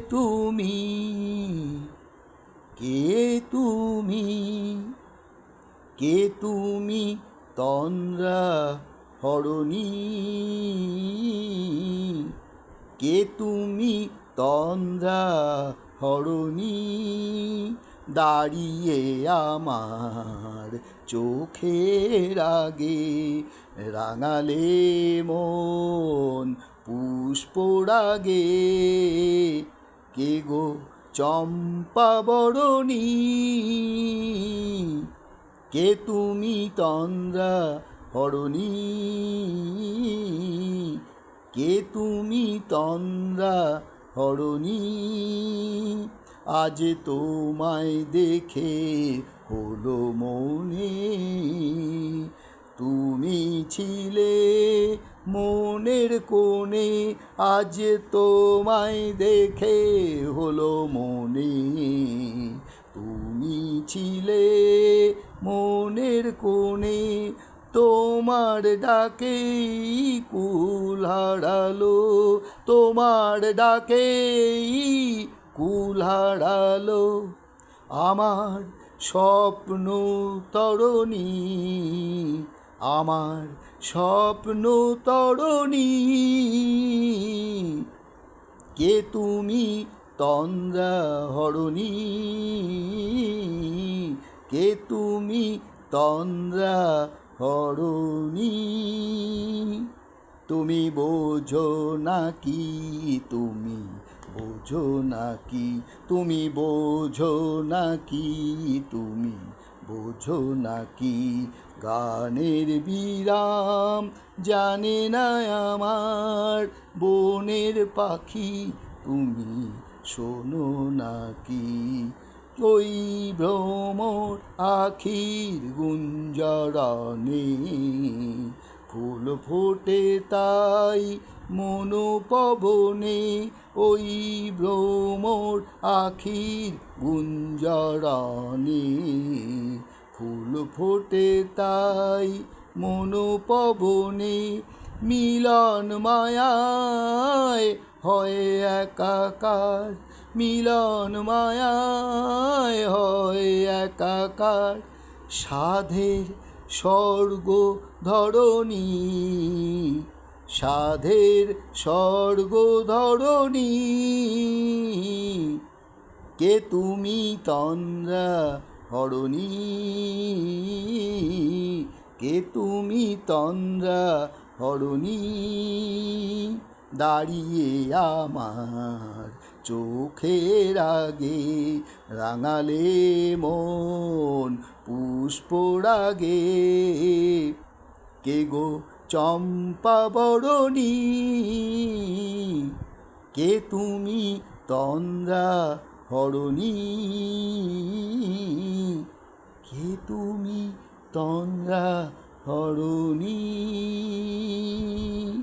তুমি কে তুমি কে তুমি তন্দ্রা হরণী কে তুমি তন্দ্রা হরণী দাঁড়িয়ে আমার চোখের আগে রাঙালে মন পুষ্পরাগে কে গো চম্পা বরণী কে তুমি তন্দ্রা হরণী কে তুমি তন্দ্রা হরণী আজ তোমায় দেখে হলো মনে তুমি ছিলে মনের কোণে আজ তোমায় দেখে হলো মনে তুমি ছিলে মনের কোণে তোমার ডাকেই কুল হারালো তোমার ডাকেই কুল হারালো আমার স্বপ্ন তরণী আমার স্বপ্ন তরণী কে তুমি তন্দ্রা হরণী কে তুমি তন্দ্রা হরণী তুমি বোঝো নাকি তুমি বোঝো নাকি তুমি বোঝো নাকি তুমি বোঝো নাকি গানের বিরাম জানে না আমার বনের পাখি তুমি শোনো নাকি ওই ভ্রমর আখির গুঞ্জরণে ফুল ফোটে তাই মনোপবনে ওই ভ্রমর আখির গুঞ্জরণে ফুল ফোটে তাই মনোপবনে মিলন মায়ায় হয় একাকার মিলন মায়ায় হয় একাকার সাধের স্বর্গ ধরণী সাধের স্বর্গ ধরণী কে তুমি তন্দ্রা হরণী কে তুমি তন্দ্রা হরণী দাঁড়িয়ে আমার চোখের আগে রাঙালে মন পুষ্পরাগে কে গো চম্পা বরণী কে তুমি তন্দ্রা হরণী কে তুমি তন্দ্রা হরণী।